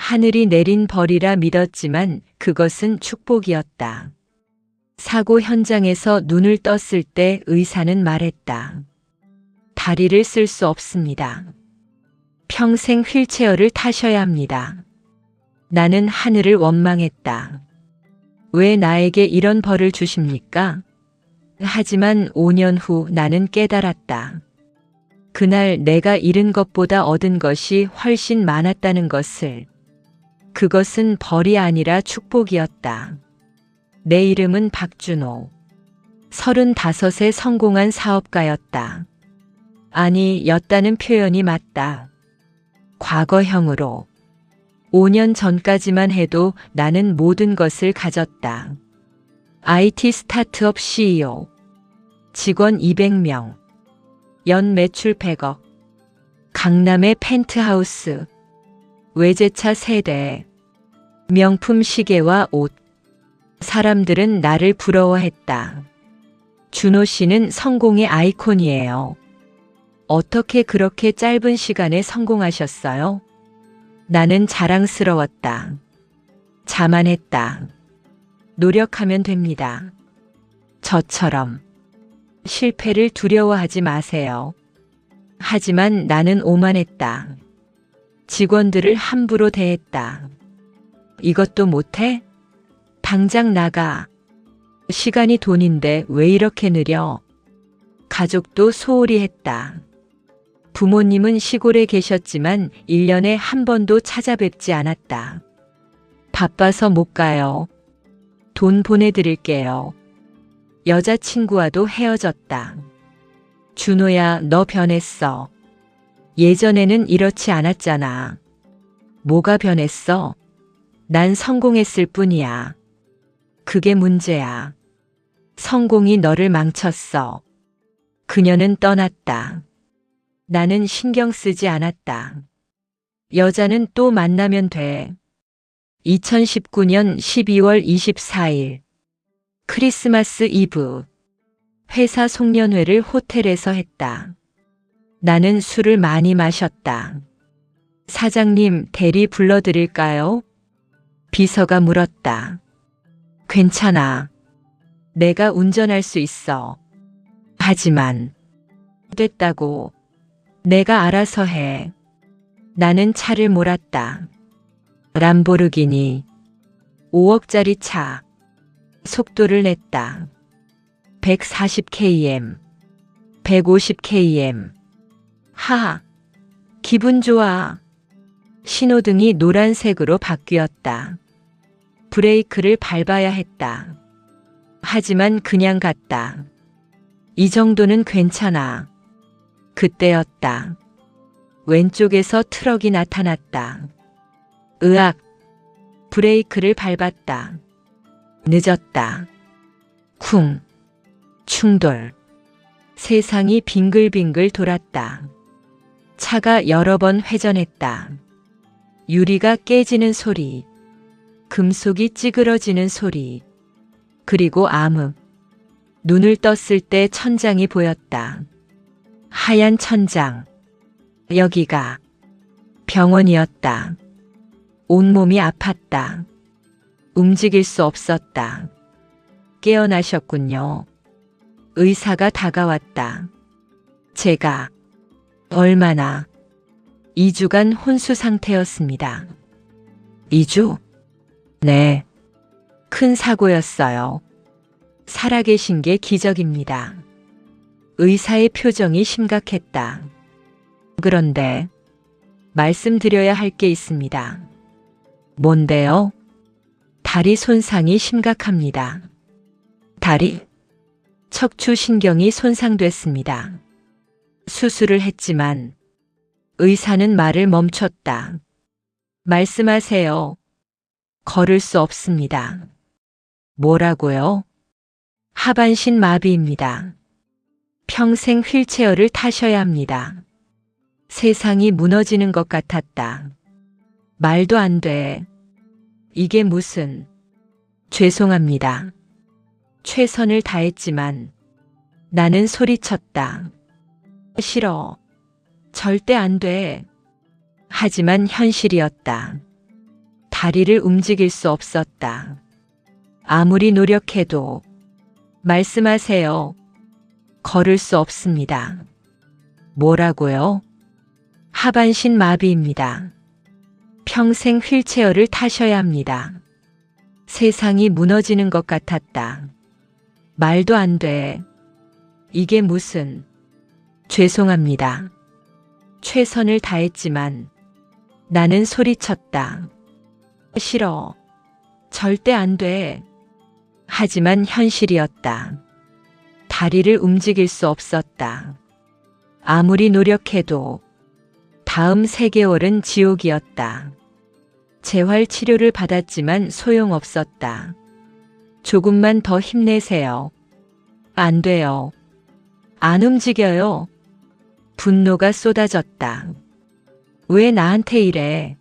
하늘이 내린 벌이라 믿었지만 그것은 축복이었다. 사고 현장에서 눈을 떴을 때 의사는 말했다. 다리를 쓸 수 없습니다. 평생 휠체어를 타셔야 합니다. 나는 하늘을 원망했다. 왜 나에게 이런 벌을 주십니까? 하지만 5년 후 나는 깨달았다. 그날 내가 잃은 것보다 얻은 것이 훨씬 많았다는 것을. 그것은 벌이 아니라 축복이었다. 내 이름은 박준호. 35에 성공한 사업가였다. 아니, 였다는 표현이 맞다. 과거형으로. 5년 전까지만 해도 나는 모든 것을 가졌다. IT 스타트업 CEO. 직원 200명. 연 매출 100억. 강남의 펜트하우스. 외제차 3대. 명품 시계와 옷. 사람들은 나를 부러워했다. 준호 씨는 성공의 아이콘이에요. 어떻게 그렇게 짧은 시간에 성공하셨어요? 나는 자랑스러웠다. 자만했다. 노력하면 됩니다. 저처럼. 실패를 두려워하지 마세요. 하지만 나는 오만했다. 직원들을 함부로 대했다. 이것도 못해? 당장 나가. 시간이 돈인데 왜 이렇게 느려? 가족도 소홀히 했다. 부모님은 시골에 계셨지만 1년에 한 번도 찾아뵙지 않았다. 바빠서 못 가요. 돈 보내드릴게요. 여자친구와도 헤어졌다. 준호야, 너 변했어. 예전에는 이렇지 않았잖아. 뭐가 변했어? 난 성공했을 뿐이야. 그게 문제야. 성공이 너를 망쳤어. 그녀는 떠났다. 나는 신경 쓰지 않았다. 여자는 또 만나면 돼. 2019년 12월 24일. 크리스마스 이브. 회사 송년회를 호텔에서 했다. 나는 술을 많이 마셨다. 사장님, 대리 불러드릴까요? 비서가 물었다. 괜찮아. 내가 운전할 수 있어. 하지만 됐다고. 내가 알아서 해. 나는 차를 몰았다. 람보르기니. 5억짜리 차. 속도를 냈다. 140km. 150km. 하하. 기분 좋아. 신호등이 노란색으로 바뀌었다. 브레이크를 밟아야 했다. 하지만 그냥 갔다. 이 정도는 괜찮아. 그때였다. 왼쪽에서 트럭이 나타났다. 으악. 브레이크를 밟았다. 늦었다. 쿵. 충돌. 세상이 빙글빙글 돌았다. 차가 여러 번 회전했다. 유리가 깨지는 소리. 금속이 찌그러지는 소리. 그리고 암흑. 눈을 떴을 때 천장이 보였다. 하얀 천장. 여기가 병원이었다. 온몸이 아팠다. 움직일 수 없었다. 깨어나셨군요. 의사가 다가왔다. 제가 얼마나 2주간 혼수 상태였습니다. 2주? 네. 큰 사고였어요. 살아계신 게 기적입니다. 의사의 표정이 심각했다. 그런데 말씀드려야 할 게 있습니다. 뭔데요? 다리 손상이 심각합니다. 다리? 척추신경이 손상됐습니다. 수술을 했지만 의사는 말을 멈췄다. 말씀하세요. 걸을 수 없습니다. 뭐라고요? 하반신 마비입니다. 평생 휠체어를 타셔야 합니다. 세상이 무너지는 것 같았다. 말도 안 돼. 이게 무슨... 죄송합니다. 최선을 다했지만 나는 소리쳤다. 싫어. 절대 안 돼. 하지만 현실이었다. 다리를 움직일 수 없었다. 아무리 노력해도 말씀하세요. 걸을 수 없습니다. 뭐라고요? 하반신 마비입니다. 평생 휠체어를 타셔야 합니다. 세상이 무너지는 것 같았다. 말도 안 돼. 이게 무슨... 죄송합니다. 최선을 다했지만 나는 소리쳤다. 싫어. 절대 안 돼. 하지만 현실이었다. 다리를 움직일 수 없었다. 아무리 노력해도 다음 3개월은 지옥이었다. 재활 치료를 받았지만 소용없었다. 조금만 더 힘내세요. 안 돼요. 안 움직여요. 분노가 쏟아졌다. 왜 나한테 이래?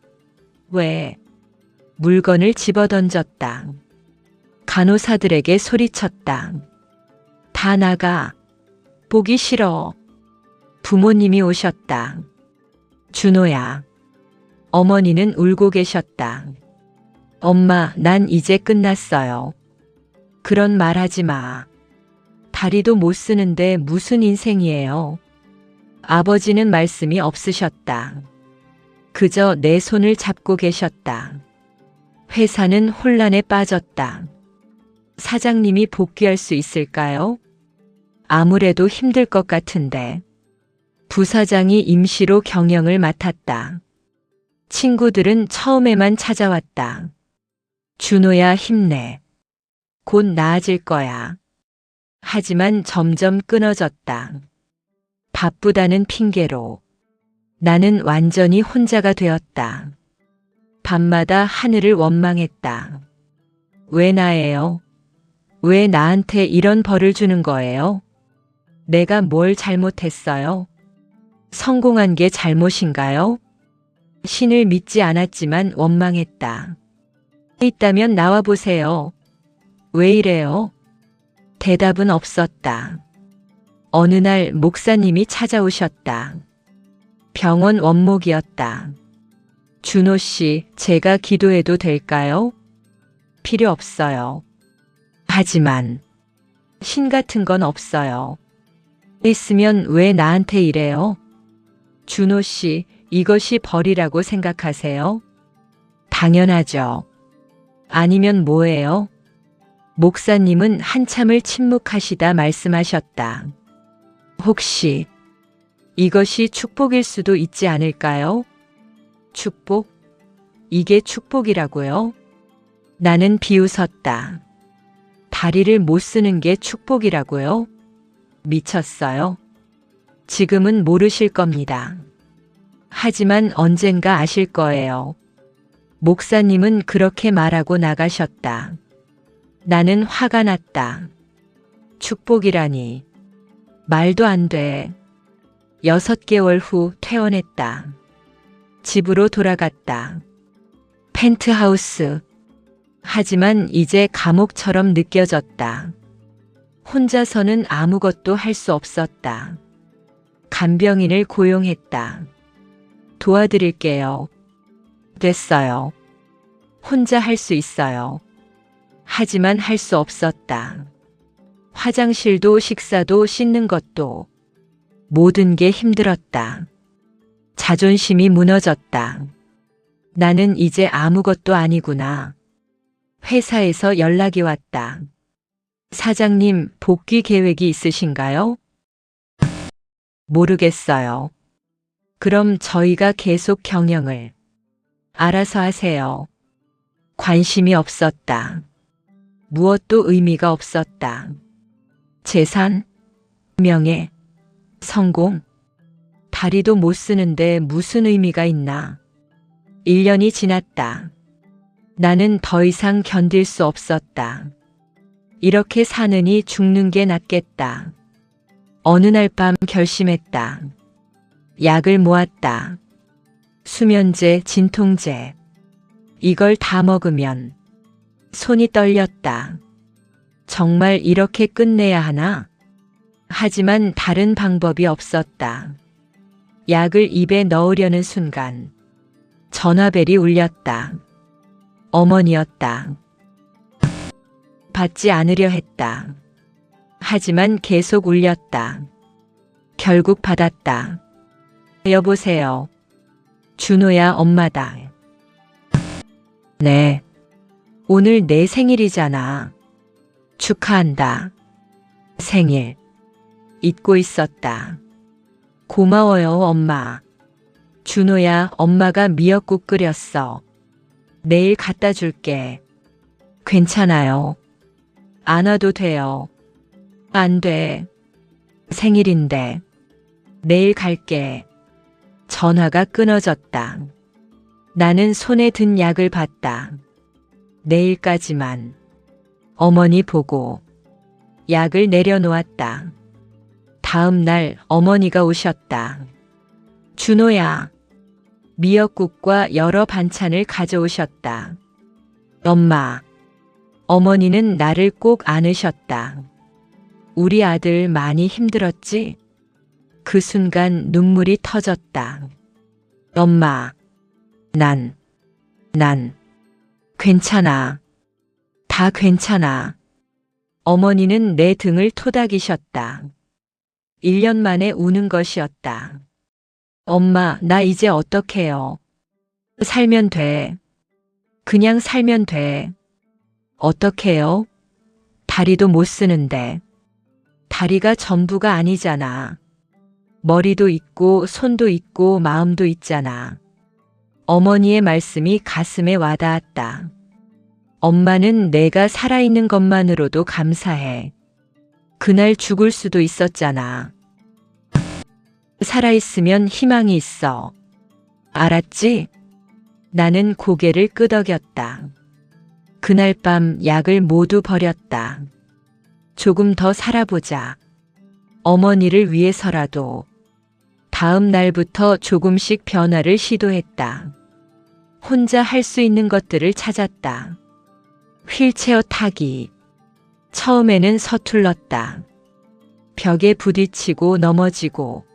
왜? 물건을 집어던졌다. 간호사들에게 소리쳤다. 다 나가. 보기 싫어. 부모님이 오셨다. 준호야. 어머니는 울고 계셨다. 엄마, 난 이제 끝났어요. 그런 말 하지 마. 다리도 못 쓰는데 무슨 인생이에요. 아버지는 말씀이 없으셨다. 그저 내 손을 잡고 계셨다. 회사는 혼란에 빠졌다. 사장님이 복귀할 수 있을까요? 아무래도 힘들 것 같은데. 부사장이 임시로 경영을 맡았다. 친구들은 처음에만 찾아왔다. 준호야, 힘내. 곧 나아질 거야. 하지만 점점 끊어졌다. 바쁘다는 핑계로 나는 완전히 혼자가 되었다. 밤마다 하늘을 원망했다. 왜 나예요? 왜 나한테 이런 벌을 주는 거예요? 내가 뭘 잘못했어요? 성공한 게 잘못인가요? 신을 믿지 않았지만 원망했다. 있다면 나와보세요. 왜 이래요? 대답은 없었다. 어느 날 목사님이 찾아오셨다. 병원 원목이었다. 준호 씨, 제가 기도해도 될까요? 필요 없어요. 하지만 신 같은 건 없어요. 있으면 왜 나한테 이래요? 준호 씨, 이것이 벌이라고 생각하세요? 당연하죠. 아니면 뭐예요? 목사님은 한참을 침묵하시다 말씀하셨다. 혹시 이것이 축복일 수도 있지 않을까요? 축복? 이게 축복이라고요? 나는 비웃었다. 다리를 못 쓰는 게 축복이라고요? 미쳤어요? 지금은 모르실 겁니다. 하지만 언젠가 아실 거예요. 목사님은 그렇게 말하고 나가셨다. 나는 화가 났다. 축복이라니. 말도 안 돼. 6개월 후 퇴원했다. 집으로 돌아갔다. 펜트하우스. 하지만 이제 감옥처럼 느껴졌다. 혼자서는 아무것도 할 수 없었다. 간병인을 고용했다. 도와드릴게요. 됐어요. 혼자 할 수 있어요. 하지만 할 수 없었다. 화장실도 식사도 씻는 것도 모든 게 힘들었다. 자존심이 무너졌다. 나는 이제 아무것도 아니구나. 회사에서 연락이 왔다. 사장님, 복귀 계획이 있으신가요? 모르겠어요. 그럼 저희가 계속 경영을. 알아서 하세요. 관심이 없었다. 무엇도 의미가 없었다. 재산, 명예, 성공. 다리도 못 쓰는데 무슨 의미가 있나. 1년이 지났다. 나는 더 이상 견딜 수 없었다. 이렇게 사느니 죽는 게 낫겠다. 어느 날 밤 결심했다. 약을 모았다. 수면제, 진통제. 이걸 다 먹으면 손이 떨렸다. 정말 이렇게 끝내야 하나? 하지만 다른 방법이 없었다. 약을 입에 넣으려는 순간 전화벨이 울렸다. 어머니였다. 받지 않으려 했다. 하지만 계속 울렸다. 결국 받았다. 여보세요. 준호야, 엄마다. 네. 오늘 내 생일이잖아. 축하한다. 생일. 잊고 있었다. 고마워요, 엄마. 준호야, 엄마가 미역국 끓였어. 내일 갖다 줄게. 괜찮아요. 안 와도 돼요. 안 돼. 생일인데. 내일 갈게. 전화가 끊어졌다. 나는 손에 든 약을 봤다. 내일까지만. 어머니 보고 약을 내려놓았다. 다음 날 어머니가 오셨다. 준호야. 미역국과 여러 반찬을 가져오셨다. 엄마. 어머니는 나를 꼭 안으셨다. 우리 아들 많이 힘들었지? 그 순간 눈물이 터졌다. 엄마. 난 괜찮아. 다 괜찮아. 어머니는 내 등을 토닥이셨다. 1년 만에 우는 것이었다. 엄마, 나 이제 어떡해요? 살면 돼. 그냥 살면 돼. 어떡해요? 다리도 못 쓰는데. 다리가 전부가 아니잖아. 머리도 있고 손도 있고 마음도 있잖아. 어머니의 말씀이 가슴에 와닿았다. 엄마는 내가 살아있는 것만으로도 감사해. 그날 죽을 수도 있었잖아. 살아있으면 희망이 있어. 알았지? 나는 고개를 끄덕였다. 그날 밤 약을 모두 버렸다. 조금 더 살아보자. 어머니를 위해서라도. 다음 날부터 조금씩 변화를 시도했다. 혼자 할 수 있는 것들을 찾았다. 휠체어 타기. 처음에는 서툴렀다. 벽에 부딪히고 넘어지고.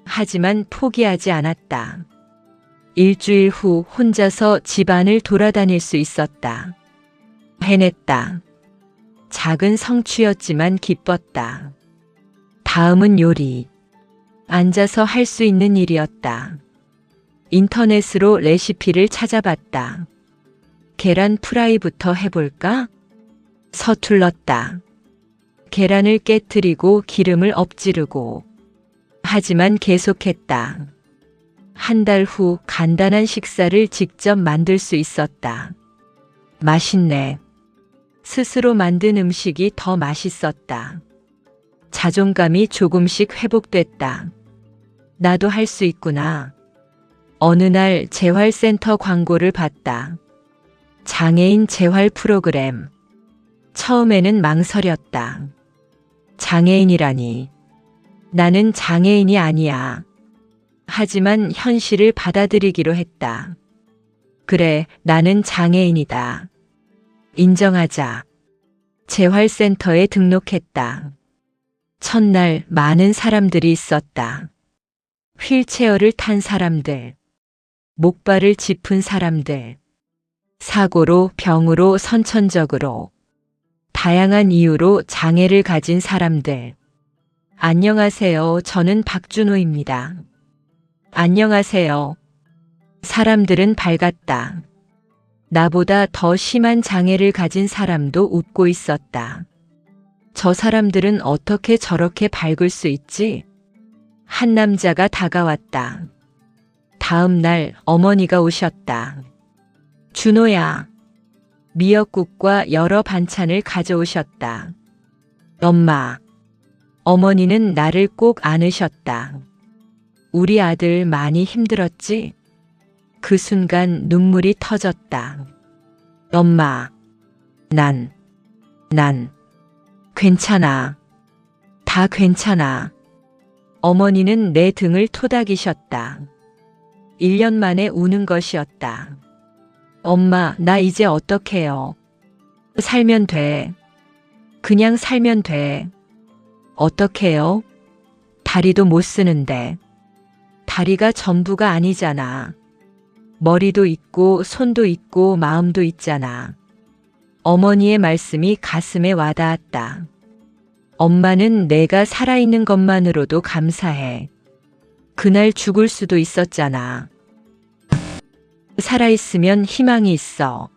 하지만 포기하지 않았다. 일주일 후 혼자서 집안을 돌아다닐 수 있었다. 해냈다. 작은 성취였지만 기뻤다. 다음은 요리. 앉아서 할 수 있는 일이었다. 인터넷으로 레시피를 찾아봤다. 계란 프라이부터 해볼까? 서툴렀다. 계란을 깨트리고 기름을 엎지르고. 하지만 계속했다. 한 달 후 간단한 식사를 직접 만들 수 있었다. 맛있네. 스스로 만든 음식이 더 맛있었다. 자존감이 조금씩 회복됐다. 나도 할 수 있구나. 어느 날 재활센터 광고를 봤다. 장애인 재활 프로그램. 처음에는 망설였다. 장애인이라니. 나는 장애인이 아니야. 하지만 현실을 받아들이기로 했다. 그래, 나는 장애인이다. 인정하자. 재활센터에 등록했다. 첫날 많은 사람들이 있었다. 휠체어를 탄 사람들, 목발을 짚은 사람들, 사고로 병으로 선천적으로, 다양한 이유로 장애를 가진 사람들. 안녕하세요. 저는 박준호입니다. 안녕하세요. 사람들은 밝았다. 나보다 더 심한 장애를 가진 사람도 웃고 있었다. 저 사람들은 어떻게 저렇게 밝을 수 있지? 한 남자가 다가왔다. 다음 날 어머니가 오셨다. 준호야. 미역국과 여러 반찬을 가져오셨다. 엄마. 어머니는 나를 꼭 안으셨다. 우리 아들 많이 힘들었지? 그 순간 눈물이 터졌다. 엄마. 난 괜찮아. 다 괜찮아. 어머니는 내 등을 토닥이셨다. 1년 만에 우는 것이었다. 엄마, 나 이제 어떡해요? 살면 돼. 그냥 살면 돼. 어떡해요? 다리도 못 쓰는데. 다리가 전부가 아니잖아. 머리도 있고 손도 있고 마음도 있잖아. 어머니의 말씀이 가슴에 와닿았다. 엄마는 내가 살아있는 것만으로도 감사해. 그날 죽을 수도 있었잖아. 살아있으면 희망이 있어.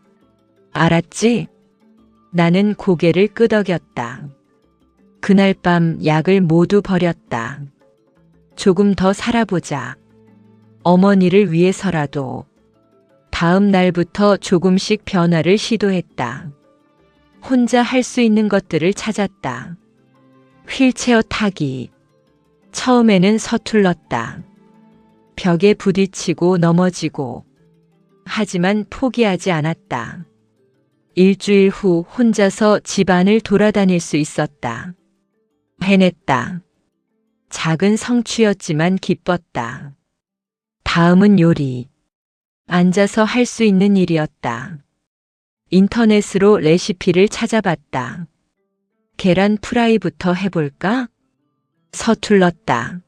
알았지? 나는 고개를 끄덕였다. 그날 밤 약을 모두 버렸다. 조금 더 살아보자. 어머니를 위해서라도. 다음 날부터 조금씩 변화를 시도했다. 혼자 할 수 있는 것들을 찾았다. 휠체어 타기. 처음에는 서툴렀다. 벽에 부딪히고 넘어지고. 하지만 포기하지 않았다. 일주일 후 혼자서 집안을 돌아다닐 수 있었다. 해냈다. 작은 성취였지만 기뻤다. 다음은 요리. 앉아서 할 수 있는 일이었다. 인터넷으로 레시피를 찾아봤다. 계란 프라이부터 해볼까? 서툴렀다.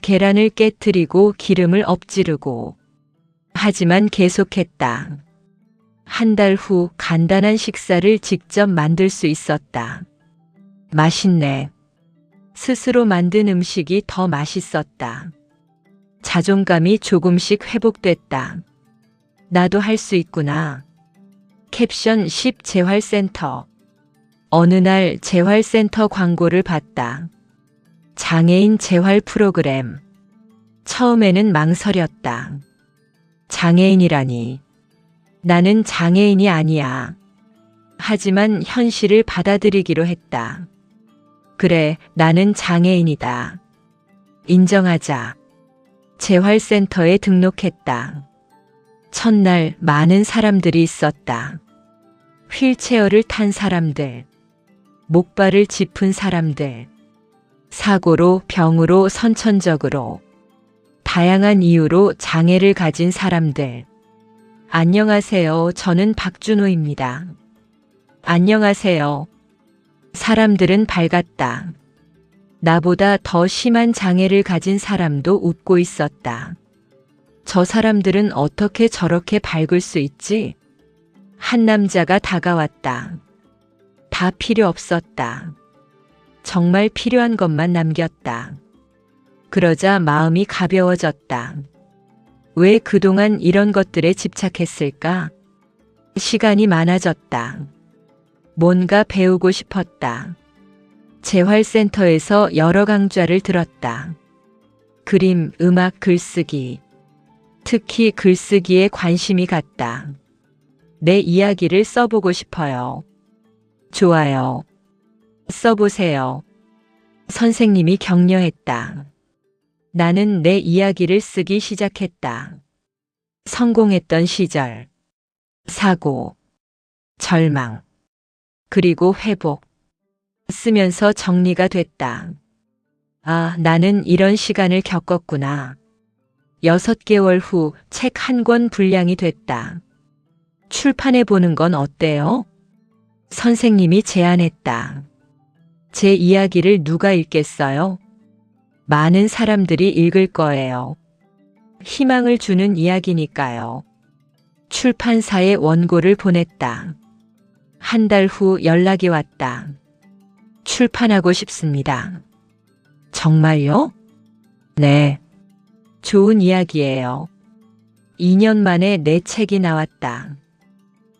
계란을 깨트리고 기름을 엎지르고. 하지만 계속했다. 한 달 후 간단한 식사를 직접 만들 수 있었다. 맛있네. 스스로 만든 음식이 더 맛있었다. 자존감이 조금씩 회복됐다. 나도 할 수 있구나. 캡션 10 재활센터. 어느 날 재활센터 광고를 봤다. 장애인 재활 프로그램. 처음에는 망설였다. 장애인이라니. 나는 장애인이 아니야. 하지만 현실을 받아들이기로 했다. 그래, 나는 장애인이다. 인정하자. 재활센터에 등록했다. 첫날 많은 사람들이 있었다. 휠체어를 탄 사람들, 목발을 짚은 사람들, 사고로 병으로 선천적으로, 다양한 이유로 장애를 가진 사람들. 안녕하세요. 저는 박준호입니다. 안녕하세요. 사람들은 밝았다. 나보다 더 심한 장애를 가진 사람도 웃고 있었다. 저 사람들은 어떻게 저렇게 밝을 수 있지? 한 남자가 다가왔다. 다 필요 없었다. 정말 필요한 것만 남겼다. 그러자 마음이 가벼워졌다. 왜 그동안 이런 것들에 집착했을까? 시간이 많아졌다. 뭔가 배우고 싶었다. 재활센터에서 여러 강좌를 들었다. 그림, 음악, 글쓰기. 특히 글쓰기에 관심이 갔다. 내 이야기를 써보고 싶어요. 좋아요. 써보세요. 선생님이 격려했다. 나는 내 이야기를 쓰기 시작했다. 성공했던 시절, 사고, 절망, 그리고 회복. 쓰면서 정리가 됐다. 아, 나는 이런 시간을 겪었구나. 6개월 후 책 한 권 분량이 됐다. 출판해 보는 건 어때요? 선생님이 제안했다. 제 이야기를 누가 읽겠어요? 많은 사람들이 읽을 거예요. 희망을 주는 이야기니까요. 출판사에 원고를 보냈다. 한 달 후 연락이 왔다. 출판하고 싶습니다. 정말요? 네. 좋은 이야기예요. 2년 만에 내 책이 나왔다.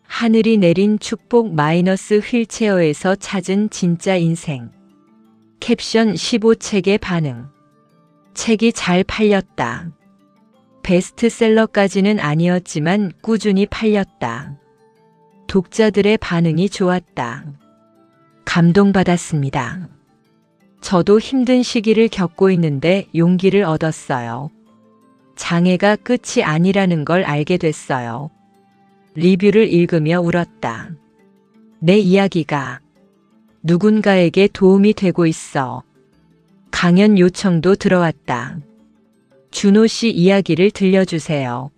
하늘이 내린 축복 마이너스 휠체어에서 찾은 진짜 인생. 캡션 15책의 반응. 책이 잘 팔렸다. 베스트셀러까지는 아니었지만 꾸준히 팔렸다. 독자들의 반응이 좋았다. 감동받았습니다. 저도 힘든 시기를 겪고 있는데 용기를 얻었어요. 장애가 끝이 아니라는 걸 알게 됐어요. 리뷰를 읽으며 울었다. 내 이야기가 누군가에게 도움이 되고 있어. 강연 요청도 들어왔다. 준호 씨 이야기를 들려주세요.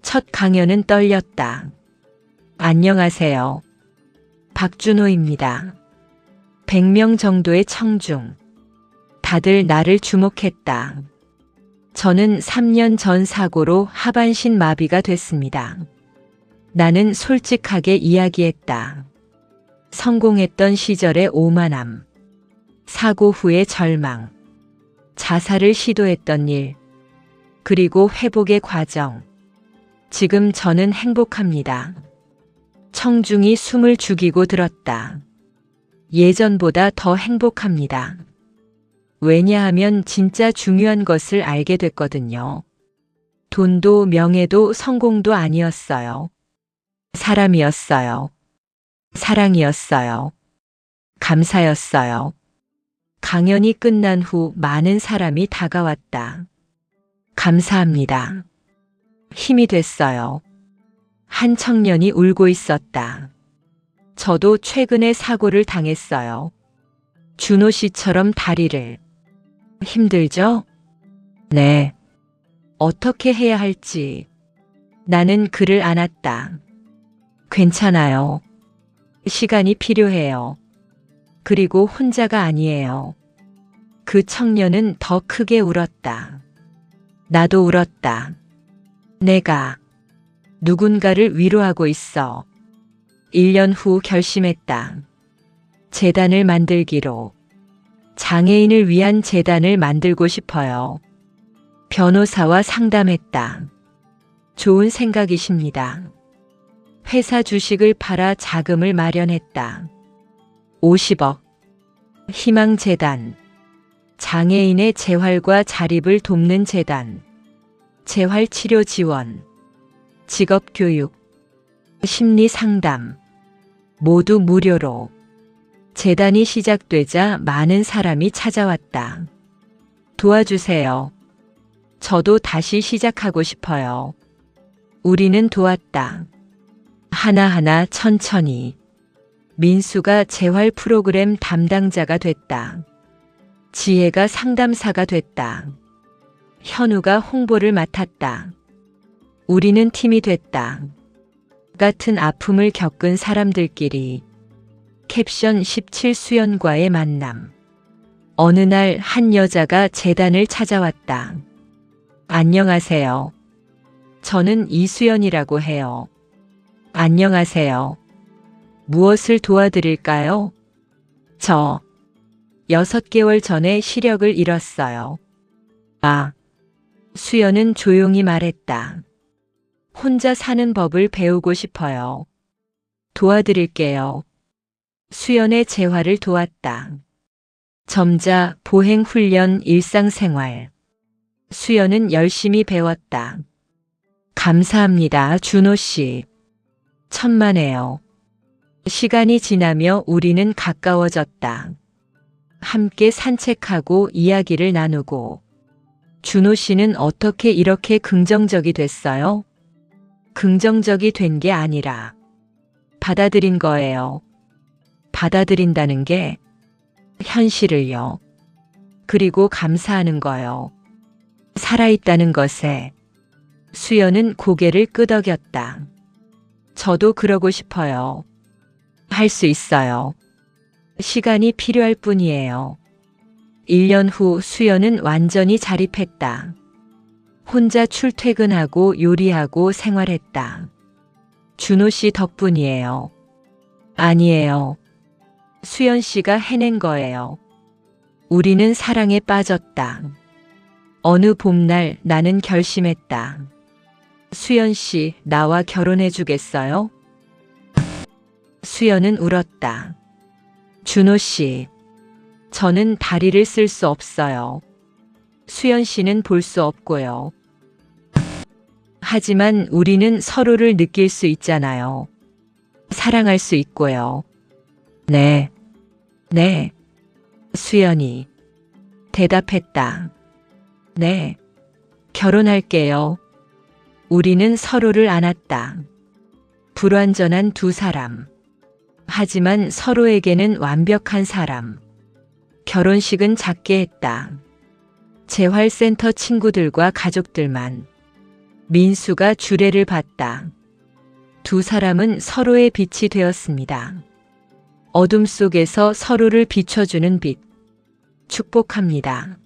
첫 강연은 떨렸다. 안녕하세요. 박준호입니다. 100명 정도의 청중. 다들 나를 주목했다. 저는 3년 전 사고로 하반신 마비가 됐습니다. 나는 솔직하게 이야기했다. 성공했던 시절의 오만함, 사고 후의 절망, 자살을 시도했던 일, 그리고 회복의 과정. 지금 저는 행복합니다. 청중이 숨을 죽이고 들었다. 예전보다 더 행복합니다. 왜냐하면 진짜 중요한 것을 알게 됐거든요. 돈도 명예도 성공도 아니었어요. 사람이었어요. 사랑이었어요. 감사였어요. 강연이 끝난 후 많은 사람이 다가왔다. 감사합니다. 힘이 됐어요. 한 청년이 울고 있었다. 저도 최근에 사고를 당했어요. 준호 씨처럼 다리를. 힘들죠? 네. 어떻게 해야 할지. 나는 그를 안았다. 괜찮아요. 시간이 필요해요. 그리고 혼자가 아니에요. 그 청년은 더 크게 울었다. 나도 울었다. 내가 누군가를 위로하고 있어. 1년 후 결심했다. 재단을 만들기로. 장애인을 위한 재단을 만들고 싶어요. 변호사와 상담했다. 좋은 생각이십니다. 회사 주식을 팔아 자금을 마련했다. 50억. 희망재단. 장애인의 재활과 자립을 돕는 재단. 재활치료 지원. 직업교육. 심리상담. 모두 무료로. 재단이 시작되자 많은 사람이 찾아왔다. 도와주세요. 저도 다시 시작하고 싶어요. 우리는 도왔다. 하나하나 천천히. 민수가 재활 프로그램 담당자가 됐다. 지혜가 상담사가 됐다. 현우가 홍보를 맡았다. 우리는 팀이 됐다. 같은 아픔을 겪은 사람들끼리. 캡션 17 수연과의 만남. 어느 날 한 여자가 재단을 찾아왔다. 안녕하세요. 저는 이수연이라고 해요. 안녕하세요. 무엇을 도와드릴까요? 저 6개월 전에 시력을 잃었어요. 아, 수연은 조용히 말했다. 혼자 사는 법을 배우고 싶어요. 도와드릴게요. 수연의 재활을 도왔다. 점자, 보행훈련, 일상생활. 수연은 열심히 배웠다. 감사합니다, 준호 씨. 천만에요. 시간이 지나며 우리는 가까워졌다. 함께 산책하고 이야기를 나누고. 준호 씨는 어떻게 이렇게 긍정적이 됐어요? 긍정적이 된 게 아니라 받아들인 거예요. 받아들인다는 게 현실을요. 그리고 감사하는 거요. 살아있다는 것에. 수연은 고개를 끄덕였다. 저도 그러고 싶어요. 할 수 있어요. 시간이 필요할 뿐이에요. 1년 후 수연은 완전히 자립했다. 혼자 출퇴근하고 요리하고 생활했다. 준호 씨 덕분이에요. 아니에요. 수연 씨가 해낸 거예요. 우리는 사랑에 빠졌다. 어느 봄날 나는 결심했다. 수연 씨, 나와 결혼해 주겠어요? 수연은 울었다. 준호 씨, 저는 다리를 쓸 수 없어요. 수연 씨는 볼 수 없고요. 하지만 우리는 서로를 느낄 수 있잖아요. 사랑할 수 있고요. 네. 네. 수연이 대답했다. 네. 결혼할게요. 우리는 서로를 안았다. 불완전한 두 사람. 하지만 서로에게는 완벽한 사람. 결혼식은 작게 했다. 재활센터 친구들과 가족들만. 민수가 주례를 봤다. 두 사람은 서로의 빛이 되었습니다. 어둠 속에서 서로를 비춰주는 빛. 축복합니다.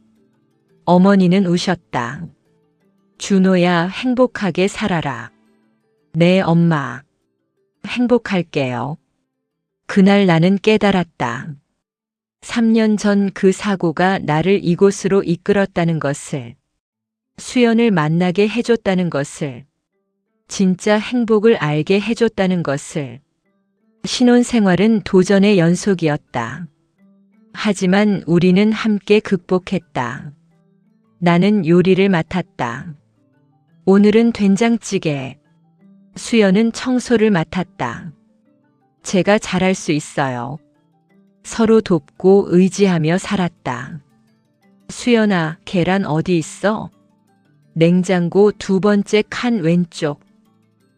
어머니는 우셨다. 준호야, 행복하게 살아라. 네, 엄마. 행복할게요. 그날 나는 깨달았다. 3년 전 그 사고가 나를 이곳으로 이끌었다는 것을, 수연을 만나게 해줬다는 것을, 진짜 행복을 알게 해줬다는 것을. 신혼생활은 도전의 연속이었다. 하지만 우리는 함께 극복했다. 나는 요리를 맡았다. 오늘은 된장찌개. 수연은 청소를 맡았다. 제가 잘할 수 있어요. 서로 돕고 의지하며 살았다. 수연아, 계란 어디 있어? 냉장고 두 번째 칸 왼쪽.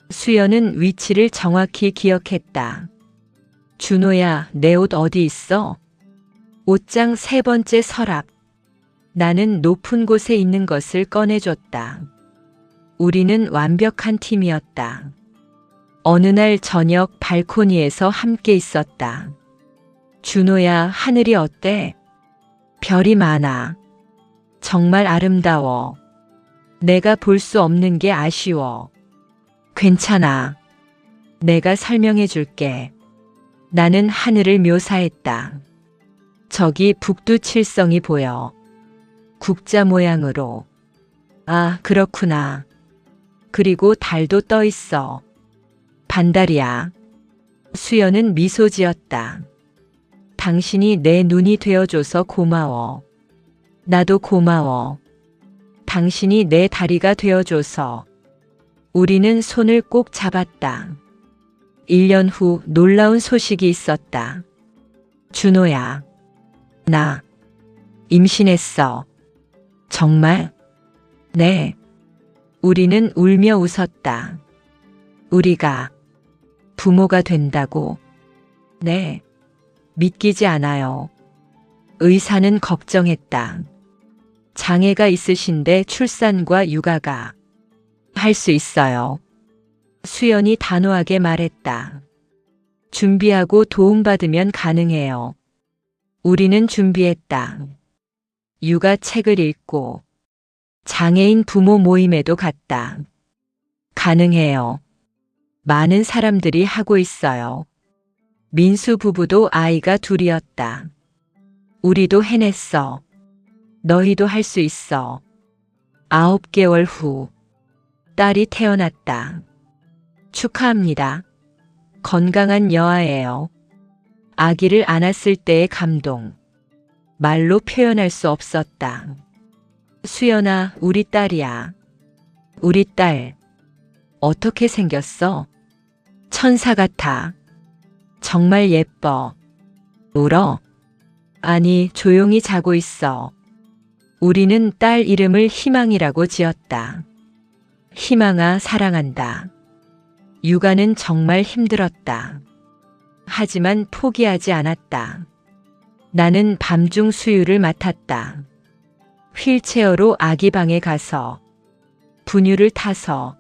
수연은 위치를 정확히 기억했다. 준호야, 내 옷 어디 있어? 옷장 세 번째 서랍. 나는 높은 곳에 있는 것을 꺼내줬다. 우리는 완벽한 팀이었다. 어느 날 저녁 발코니에서 함께 있었다. 준호야, 하늘이 어때? 별이 많아. 정말 아름다워. 내가 볼 수 없는 게 아쉬워. 괜찮아. 내가 설명해 줄게. 나는 하늘을 묘사했다. 저기 북두칠성이 보여. 국자 모양으로. 아, 그렇구나. 그리고 달도 떠 있어. 반달이야. 수연은 미소 지었다. 당신이 내 눈이 되어줘서 고마워. 나도 고마워. 당신이 내 다리가 되어줘서. 우리는 손을 꼭 잡았다. 1년 후 놀라운 소식이 있었다. 준호야, 나 임신했어. 정말? 네. 우리는 울며 웃었다. 우리가 부모가 된다고? 네. 믿기지 않아요. 의사는 걱정했다. 장애가 있으신데 출산과 육아가 할 수 있어요. 수연이 단호하게 말했다. 준비하고 도움받으면 가능해요. 우리는 준비했다. 육아책을 읽고 장애인 부모 모임에도 갔다. 가능해요. 많은 사람들이 하고 있어요. 민수 부부도 아이가 둘이었다. 우리도 해냈어. 너희도 할 수 있어. 9개월 후 딸이 태어났다. 축하합니다. 건강한 여아예요. 아기를 안았을 때의 감동. 말로 표현할 수 없었다. 수연아, 우리 딸이야. 우리 딸. 어떻게 생겼어? 천사 같아. 정말 예뻐. 울어? 아니, 조용히 자고 있어. 우리는 딸 이름을 희망이라고 지었다. 희망아, 사랑한다. 육아는 정말 힘들었다. 하지만 포기하지 않았다. 나는 밤중 수유를 맡았다. 휠체어로 아기 방에 가서, 분유를 타서,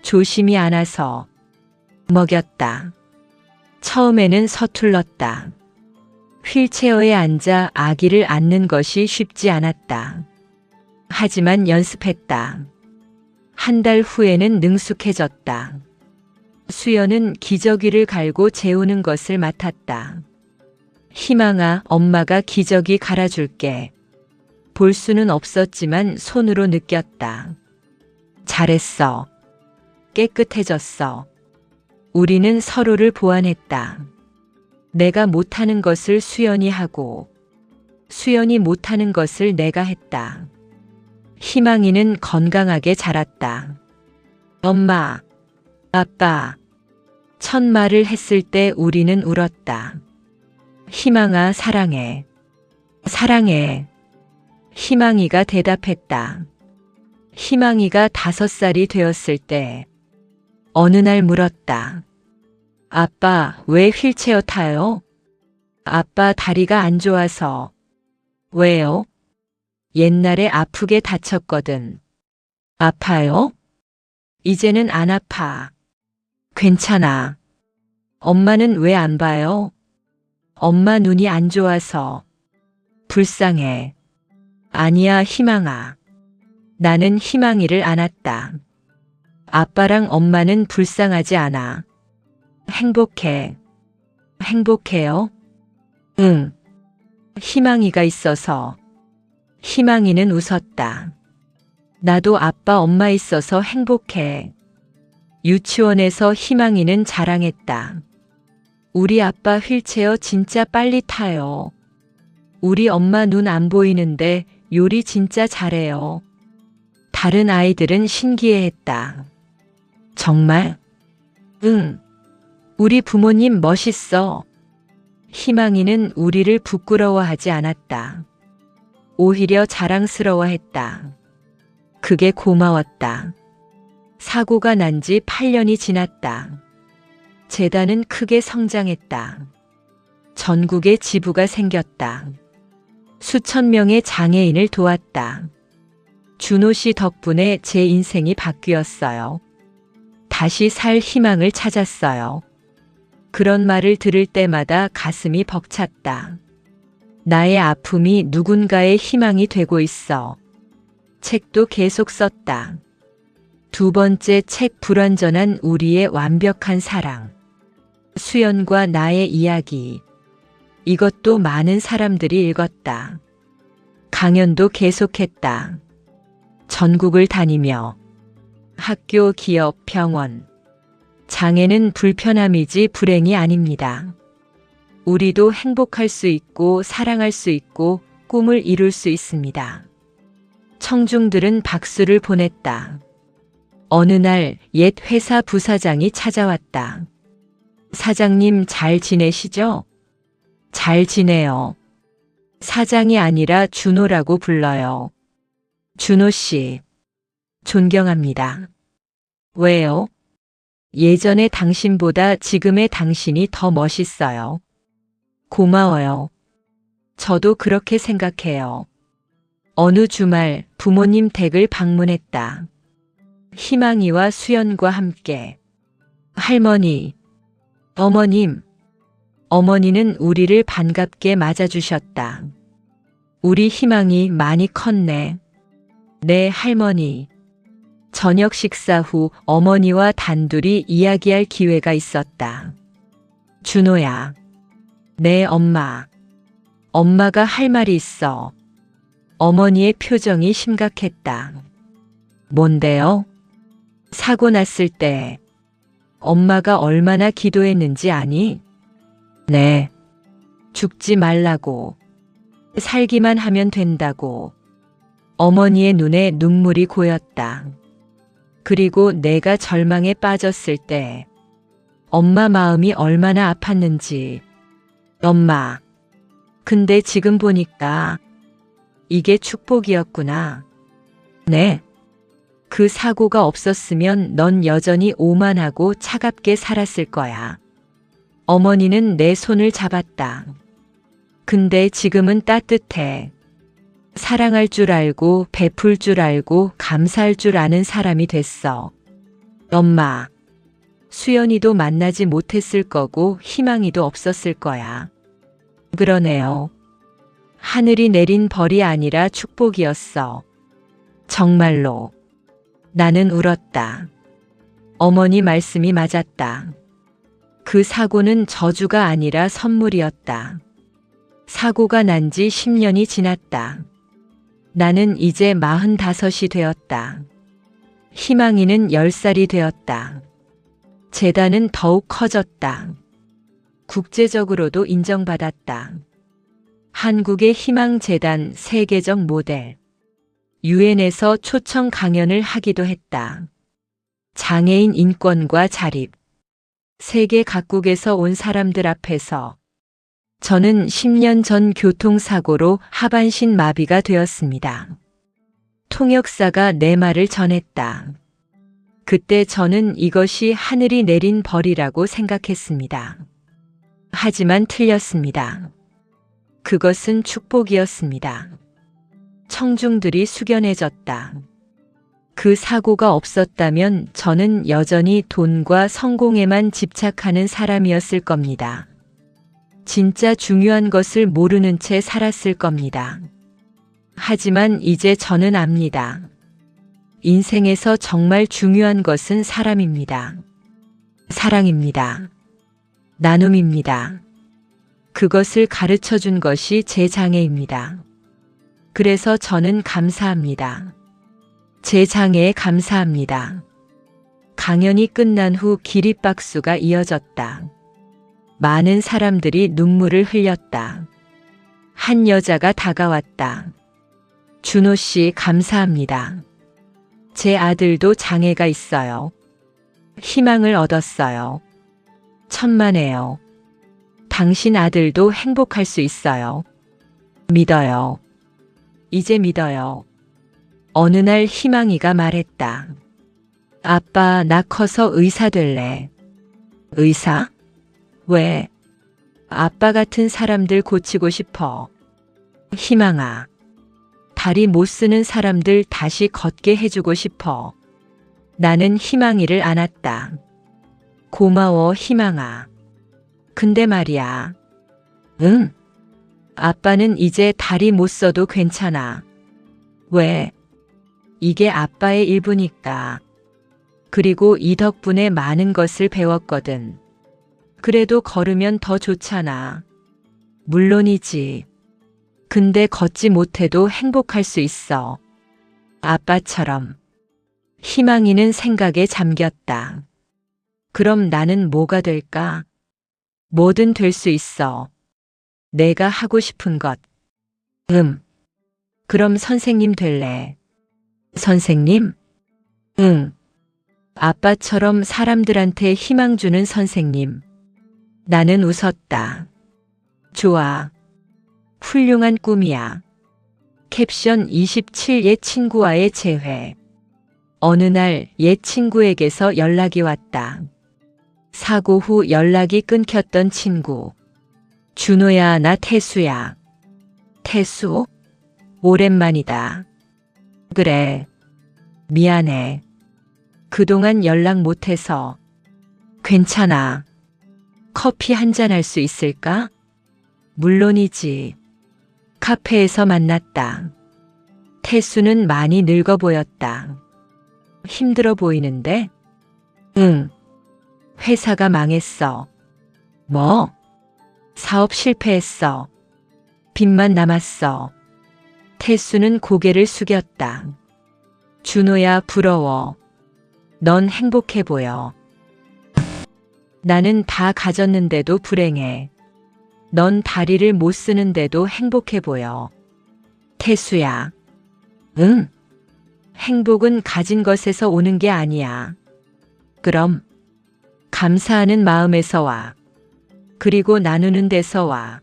조심히 안아서 먹였다. 처음에는 서툴렀다. 휠체어에 앉아 아기를 안는 것이 쉽지 않았다. 하지만 연습했다. 한 달 후에는 능숙해졌다. 수연은 기저귀를 갈고 재우는 것을 맡았다. 희망아, 엄마가 기저귀 갈아줄게. 볼 수는 없었지만 손으로 느꼈다. 잘했어. 깨끗해졌어. 우리는 서로를 보완했다. 내가 못하는 것을 수연이 하고, 수연이 못하는 것을 내가 했다. 희망이는 건강하게 자랐다. 엄마, 아빠. 첫 말을 했을 때 우리는 울었다. 희망아, 사랑해. 사랑해. 희망이가 대답했다. 희망이가 5살이 되었을 때 어느 날 물었다. 아빠, 왜 휠체어 타요? 아빠 다리가 안 좋아서. 왜요? 옛날에 아프게 다쳤거든. 아파요? 이제는 안 아파. 괜찮아. 엄마는 왜 안 봐요? 엄마 눈이 안 좋아서. 불쌍해. 아니야, 희망아. 나는 희망이를 안았다. 아빠랑 엄마는 불쌍하지 않아. 행복해. 행복해요? 응. 희망이가 있어서. 희망이는 웃었다. 나도 아빠 엄마 있어서 행복해. 유치원에서 희망이는 자랑했다. 우리 아빠 휠체어 진짜 빨리 타요. 우리 엄마 눈 안 보이는데 요리 진짜 잘해요. 다른 아이들은 신기해했다. 정말? 응. 우리 부모님 멋있어. 희망이는 우리를 부끄러워하지 않았다. 오히려 자랑스러워했다. 그게 고마웠다. 사고가 난 지 8년이 지났다. 재단은 크게 성장했다. 전국에 지부가 생겼다. 수천 명의 장애인을 도왔다. 준호 씨 덕분에 제 인생이 바뀌었어요. 다시 살 희망을 찾았어요. 그런 말을 들을 때마다 가슴이 벅찼다. 나의 아픔이 누군가의 희망이 되고 있어. 책도 계속 썼다. 두 번째 책 불완전한 우리의 완벽한 사랑. 수연과 나의 이야기. 이것도 많은 사람들이 읽었다. 강연도 계속했다. 전국을 다니며 학교, 기업, 병원. 장애는 불편함이지 불행이 아닙니다. 우리도 행복할 수 있고 사랑할 수 있고 꿈을 이룰 수 있습니다. 청중들은 박수를 보냈다. 어느 날 옛 회사 부사장이 찾아왔다. 사장님 잘 지내시죠? 잘 지내요. 사장이 아니라 준호라고 불러요. 준호 씨. 존경합니다. 왜요? 예전의 당신보다 지금의 당신이 더 멋있어요. 고마워요. 저도 그렇게 생각해요. 어느 주말 부모님 댁을 방문했다. 희망이와 수연과 함께. 할머니, 어머님. 어머니는 우리를 반갑게 맞아주셨다. 우리 희망이 많이 컸네. 네, 할머니. 저녁 식사 후 어머니와 단둘이 이야기할 기회가 있었다. 준호야. 네, 엄마. 엄마가 할 말이 있어. 어머니의 표정이 심각했다. 뭔데요? 사고 났을 때 엄마가 얼마나 기도했는지 아니? 네. 죽지 말라고. 살기만 하면 된다고. 어머니의 눈에 눈물이 고였다. 그리고 내가 절망에 빠졌을 때 엄마 마음이 얼마나 아팠는지. 엄마. 근데 지금 보니까 이게 축복이었구나. 네. 그 사고가 없었으면 넌 여전히 오만하고 차갑게 살았을 거야. 어머니는 내 손을 잡았다. 근데 지금은 따뜻해. 사랑할 줄 알고 베풀 줄 알고 감사할 줄 아는 사람이 됐어. 엄마. 수연이도 만나지 못했을 거고 희망이도 없었을 거야. 그러네요. 하늘이 내린 벌이 아니라 축복이었어. 정말로. 나는 울었다. 어머니 말씀이 맞았다. 그 사고는 저주가 아니라 선물이었다. 사고가 난 지 10년이 지났다. 나는 이제 45이 되었다. 희망이는 10살이 되었다. 재단은 더욱 커졌다. 국제적으로도 인정받았다. 한국의 희망재단 세계적 모델. 유엔에서 초청 강연을 하기도 했다. 장애인 인권과 자립. 세계 각국에서 온 사람들 앞에서. 저는 10년 전 교통사고로 하반신 마비가 되었습니다. 통역사가 내 말을 전했다. 그때 저는 이것이 하늘이 내린 벌이라고 생각했습니다. 하지만 틀렸습니다. 그것은 축복이었습니다. 청중들이 숙연해졌다. 그 사고가 없었다면 저는 여전히 돈과 성공에만 집착하는 사람이었을 겁니다. 진짜 중요한 것을 모르는 채 살았을 겁니다. 하지만 이제 저는 압니다. 인생에서 정말 중요한 것은 사람입니다. 사랑입니다. 나눔입니다. 그것을 가르쳐 준 것이 제 장애입니다. 그래서 저는 감사합니다. 제 장애에 감사합니다. 강연이 끝난 후 기립박수가 이어졌다. 많은 사람들이 눈물을 흘렸다. 한 여자가 다가왔다. 준호 씨 감사합니다. 제 아들도 장애가 있어요. 희망을 얻었어요. 천만에요. 당신 아들도 행복할 수 있어요. 믿어요. 이제 믿어요. 어느 날 희망이가 말했다. 아빠, 나 커서 의사 될래. 의사? 왜? 아빠 같은 사람들 고치고 싶어. 희망아. 다리 못 쓰는 사람들 다시 걷게 해주고 싶어. 나는 희망이를 안았다. 고마워, 희망아. 근데 말이야. 응? 아빠는 이제 다리 못 써도 괜찮아. 왜? 이게 아빠의 일부니까. 그리고 이 덕분에 많은 것을 배웠거든. 그래도 걸으면 더 좋잖아. 물론이지. 근데 걷지 못해도 행복할 수 있어. 아빠처럼. 희망이는 생각에 잠겼다. 그럼 나는 뭐가 될까? 뭐든 될 수 있어. 내가 하고 싶은 것. 그럼 선생님 될래. 선생님? 응. 아빠처럼 사람들한테 희망 주는 선생님. 나는 웃었다. 좋아. 훌륭한 꿈이야. 캡션 27 옛 친구와의 재회. 어느 날 옛 친구에게서 연락이 왔다. 사고 후 연락이 끊겼던 친구. 준호야, 나 태수야. 태수? 오랜만이다. 그래. 미안해. 그동안 연락 못해서. 괜찮아. 커피 한잔 할 수 있을까? 물론이지. 카페에서 만났다. 태수는 많이 늙어 보였다. 힘들어 보이는데? 응. 회사가 망했어. 뭐? 사업 실패했어. 빚만 남았어. 태수는 고개를 숙였다. 준호야, 부러워. 넌 행복해 보여. 나는 다 가졌는데도 불행해. 넌 다리를 못 쓰는데도 행복해 보여. 태수야. 응? 행복은 가진 것에서 오는 게 아니야. 그럼 감사하는 마음에서 와. 그리고 나누는 데서 와.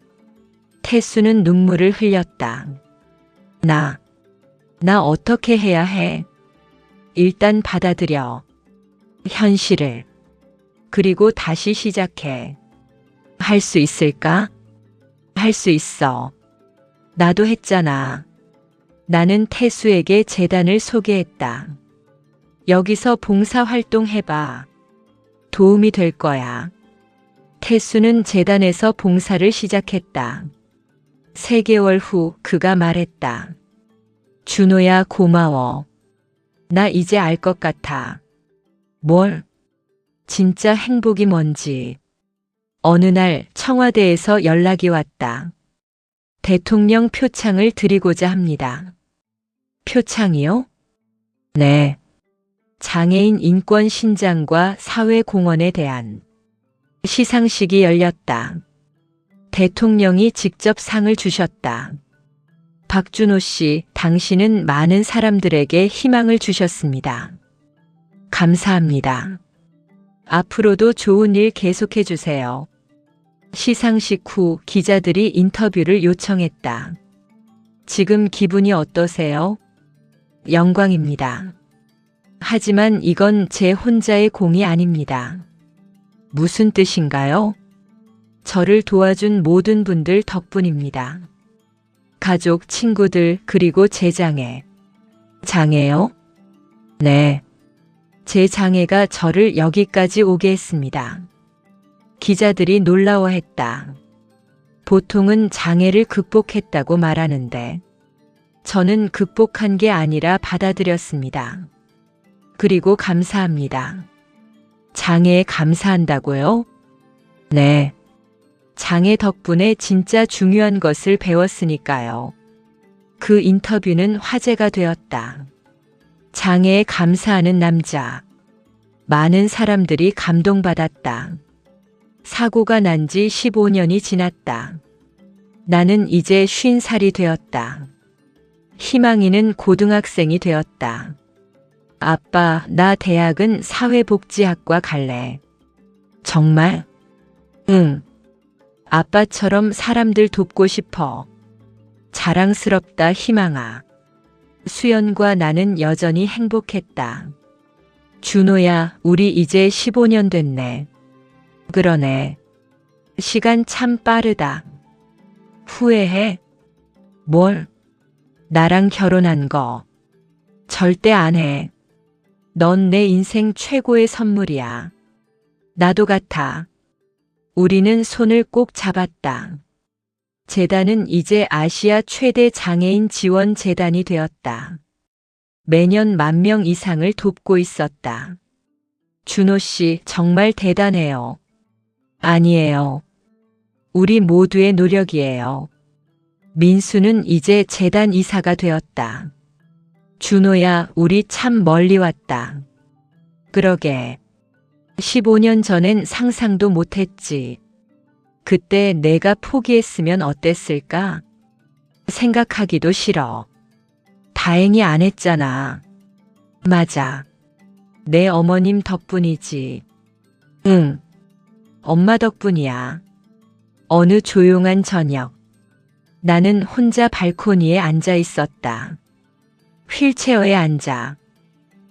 태수는 눈물을 흘렸다. 나 어떻게 해야 해? 일단 받아들여. 현실을. 그리고 다시 시작해. 할 수 있을까? 할 수 있어. 나도 했잖아. 나는 태수에게 재단을 소개했다. 여기서 봉사활동 해봐. 도움이 될 거야. 태수는 재단에서 봉사를 시작했다. 3개월 후 그가 말했다. 준호야, 고마워. 나 이제 알 것 같아. 뭘? 진짜 행복이 뭔지. 어느 날 청와대에서 연락이 왔다. 대통령 표창을 드리고자 합니다. 표창이요? 네. 장애인 인권 신장과 사회 공헌에 대한 시상식이 열렸다. 대통령이 직접 상을 주셨다. 박준호 씨, 당신은 많은 사람들에게 희망을 주셨습니다. 감사합니다. 앞으로도 좋은 일 계속해 주세요. 시상식 후 기자들이 인터뷰를 요청했다. 지금 기분이 어떠세요? 영광입니다. 하지만 이건 제 혼자의 공이 아닙니다. 무슨 뜻인가요? 저를 도와준 모든 분들 덕분입니다. 가족, 친구들, 그리고 제 장애. 장애요? 네. 제 장애가 저를 여기까지 오게 했습니다. 기자들이 놀라워했다. 보통은 장애를 극복했다고 말하는데 저는 극복한 게 아니라 받아들였습니다. 그리고 감사합니다. 장애에 감사한다고요? 네. 장애 덕분에 진짜 중요한 것을 배웠으니까요. 그 인터뷰는 화제가 되었다. 장애에 감사하는 남자. 많은 사람들이 감동받았다. 사고가 난 지 15년이 지났다. 나는 이제 50살이 되었다. 희망이는 고등학생이 되었다. 아빠, 나 대학은 사회복지학과 갈래. 정말? 응. 아빠처럼 사람들 돕고 싶어. 자랑스럽다, 희망아. 수연과 나는 여전히 행복했다. 준호야, 우리 이제 15년 됐네. 그러네. 시간 참 빠르다. 후회해? 뭘? 나랑 결혼한 거. 절대 안 해. 넌 내 인생 최고의 선물이야. 나도 같아. 우리는 손을 꼭 잡았다. 재단은 이제 아시아 최대 장애인 지원 재단이 되었다. 매년 10,000명 이상을 돕고 있었다. 준호 씨, 정말 대단해요. 아니에요. 우리 모두의 노력이에요. 민수는 이제 재단 이사가 되었다. 준호야, 우리 참 멀리 왔다. 그러게. 15년 전엔 상상도 못했지. 그때 내가 포기했으면 어땠을까? 생각하기도 싫어. 다행히 안 했잖아. 맞아. 내 어머님 덕분이지. 응. 엄마 덕분이야. 어느 조용한 저녁. 나는 혼자 발코니에 앉아 있었다. 휠체어에 앉아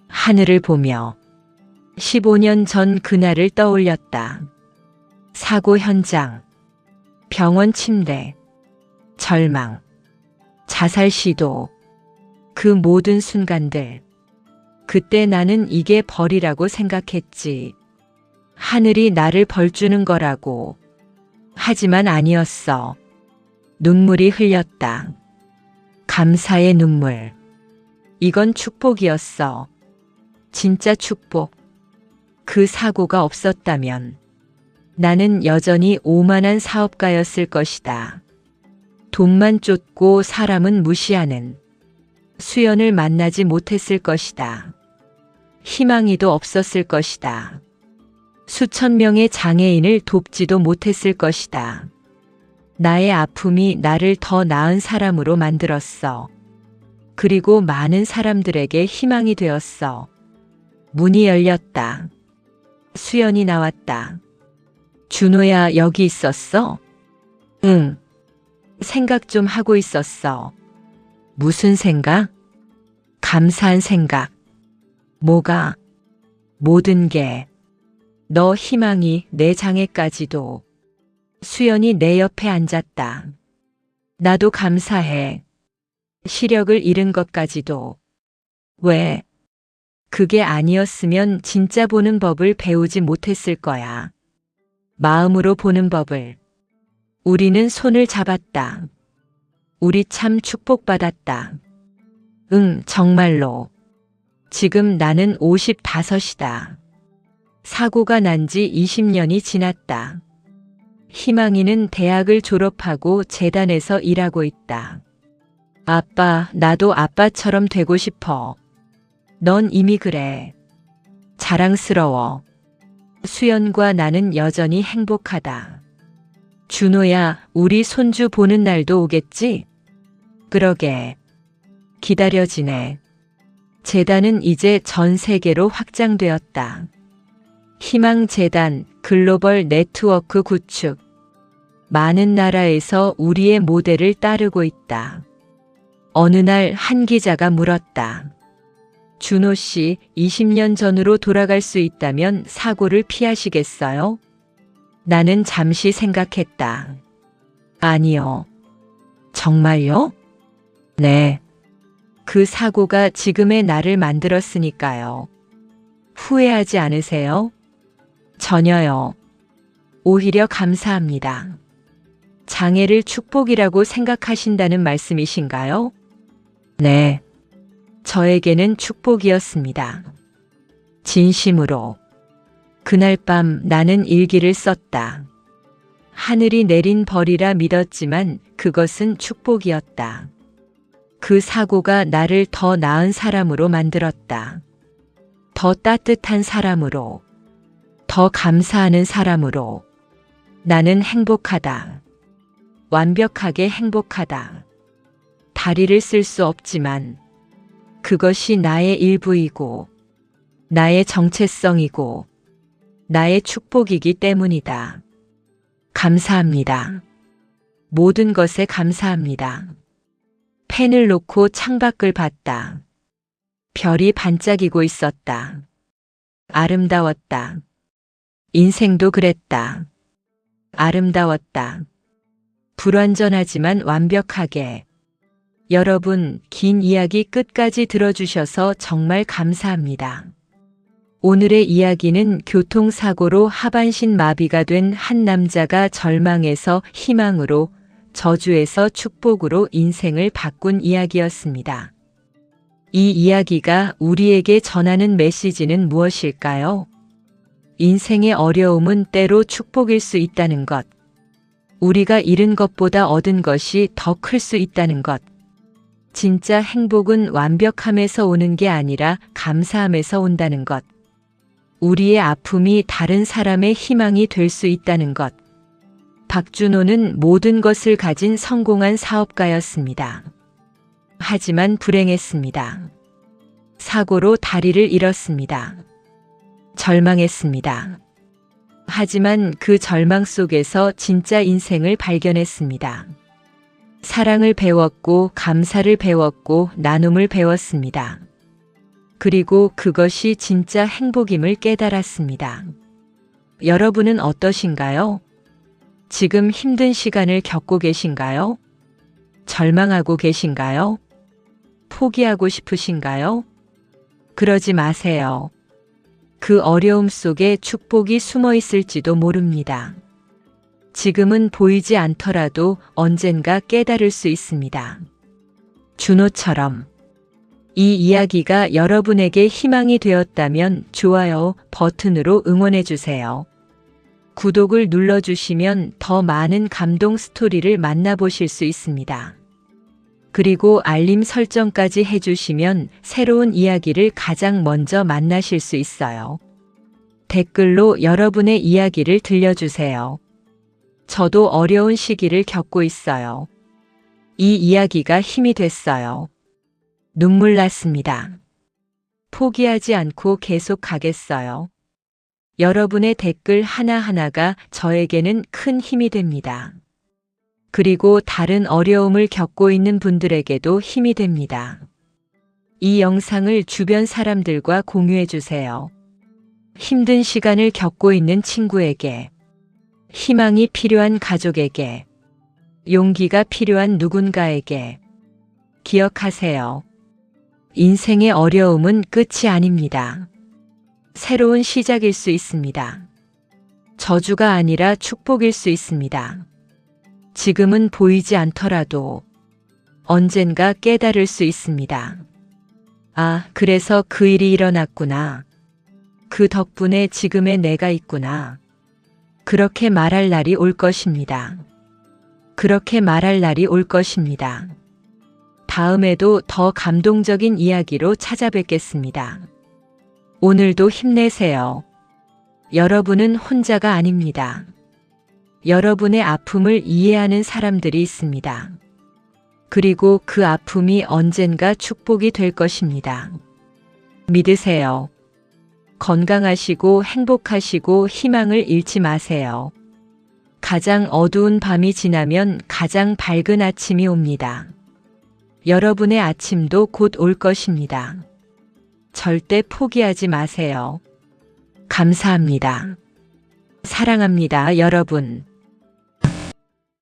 하늘을 보며 15년 전 그날을 떠올렸다. 사고 현장, 병원 침대, 절망, 자살 시도, 그 모든 순간들. 그때 나는 이게 벌이라고 생각했지. 하늘이 나를 벌주는 거라고. 하지만 아니었어. 눈물이 흘렸다. 감사의 눈물. 이건 축복이었어. 진짜 축복. 그 사고가 없었다면 나는 여전히 오만한 사업가였을 것이다. 돈만 쫓고 사람은 무시하는 수연을 만나지 못했을 것이다. 희망이도 없었을 것이다. 수천 명의 장애인을 돕지도 못했을 것이다. 나의 아픔이 나를 더 나은 사람으로 만들었어. 그리고 많은 사람들에게 희망이 되었어. 문이 열렸다. 수연이 나왔다. 준호야, 여기 있었어? 응. 생각 좀 하고 있었어. 무슨 생각? 감사한 생각. 뭐가? 모든 게. 너 희망이, 내 장애까지도. 수연이 내 옆에 앉았다. 나도 감사해. 시력을 잃은 것까지도. 왜? 그게 아니었으면 진짜 보는 법을 배우지 못했을 거야. 마음으로 보는 법을. 우리는 손을 잡았다. 우리 참 축복받았다. 응, 정말로. 지금 나는 55이다. 사고가 난 지 20년이 지났다. 희망이는 대학을 졸업하고 재단에서 일하고 있다. 아빠, 나도 아빠처럼 되고 싶어. 넌 이미 그래. 자랑스러워. 수연과 나는 여전히 행복하다. 준호야, 우리 손주 보는 날도 오겠지? 그러게. 기다려지네. 재단은 이제 전 세계로 확장되었다. 희망재단, 글로벌 네트워크 구축. 많은 나라에서 우리의 모델을 따르고 있다. 어느 날 한 기자가 물었다. 준호 씨, 20년 전으로 돌아갈 수 있다면 사고를 피하시겠어요? 나는 잠시 생각했다. 아니요. 정말요? 네. 그 사고가 지금의 나를 만들었으니까요. 후회하지 않으세요? 전혀요. 오히려 감사합니다. 장애를 축복이라고 생각하신다는 말씀이신가요? 네. 저에게는 축복이었습니다. 진심으로. 그날 밤 나는 일기를 썼다. 하늘이 내린 벌이라 믿었지만 그것은 축복이었다. 그 사고가 나를 더 나은 사람으로 만들었다. 더 따뜻한 사람으로, 더 감사하는 사람으로. 나는 행복하다. 완벽하게 행복하다. 다리를 쓸 수 없지만 그것이 나의 일부이고 나의 정체성이고 나의 축복이기 때문이다. 감사합니다. 모든 것에 감사합니다. 펜을 놓고 창밖을 봤다. 별이 반짝이고 있었다. 아름다웠다. 인생도 그랬다. 아름다웠다. 불완전하지만 완벽하게. 여러분, 긴 이야기 끝까지 들어주셔서 정말 감사합니다. 오늘의 이야기는 교통사고로 하반신 마비가 된 한 남자가 절망에서 희망으로, 저주에서 축복으로 인생을 바꾼 이야기였습니다. 이 이야기가 우리에게 전하는 메시지는 무엇일까요? 인생의 어려움은 때로 축복일 수 있다는 것. 우리가 잃은 것보다 얻은 것이 더 클 수 있다는 것. 진짜 행복은 완벽함에서 오는 게 아니라 감사함에서 온다는 것. 우리의 아픔이 다른 사람의 희망이 될 수 있다는 것. 박준호는 모든 것을 가진 성공한 사업가였습니다. 하지만 불행했습니다. 사고로 다리를 잃었습니다. 절망했습니다. 하지만 그 절망 속에서 진짜 인생을 발견했습니다. 사랑을 배웠고 감사를 배웠고 나눔을 배웠습니다. 그리고 그것이 진짜 행복임을 깨달았습니다. 여러분은 어떠신가요? 지금 힘든 시간을 겪고 계신가요? 절망하고 계신가요? 포기하고 싶으신가요? 그러지 마세요. 그 어려움 속에 축복이 숨어 있을지도 모릅니다. 지금은 보이지 않더라도 언젠가 깨달을 수 있습니다. 준호처럼. 이 이야기가 여러분에게 희망이 되었다면 좋아요 버튼으로 응원해 주세요. 구독을 눌러주시면 더 많은 감동 스토리를 만나보실 수 있습니다. 그리고 알림 설정까지 해주시면 새로운 이야기를 가장 먼저 만나실 수 있어요. 댓글로 여러분의 이야기를 들려주세요. 저도 어려운 시기를 겪고 있어요. 이 이야기가 힘이 됐어요. 눈물 났습니다. 포기하지 않고 계속 가겠어요. 여러분의 댓글 하나하나가 저에게는 큰 힘이 됩니다. 그리고 다른 어려움을 겪고 있는 분들에게도 힘이 됩니다. 이 영상을 주변 사람들과 공유해 주세요. 힘든 시간을 겪고 있는 친구에게, 희망이 필요한 가족에게, 용기가 필요한 누군가에게. 기억하세요. 인생의 어려움은 끝이 아닙니다. 새로운 시작일 수 있습니다. 저주가 아니라 축복일 수 있습니다. 지금은 보이지 않더라도 언젠가 깨달을 수 있습니다. 아, 그래서 그 일이 일어났구나. 그 덕분에 지금의 내가 있구나. 그렇게 말할 날이 올 것입니다. 그렇게 말할 날이 올 것입니다. 다음에도 더 감동적인 이야기로 찾아뵙겠습니다. 오늘도 힘내세요. 여러분은 혼자가 아닙니다. 여러분의 아픔을 이해하는 사람들이 있습니다. 그리고 그 아픔이 언젠가 축복이 될 것입니다. 믿으세요. 건강하시고 행복하시고 희망을 잃지 마세요. 가장 어두운 밤이 지나면 가장 밝은 아침이 옵니다. 여러분의 아침도 곧 올 것입니다. 절대 포기하지 마세요. 감사합니다. 사랑합니다, 여러분.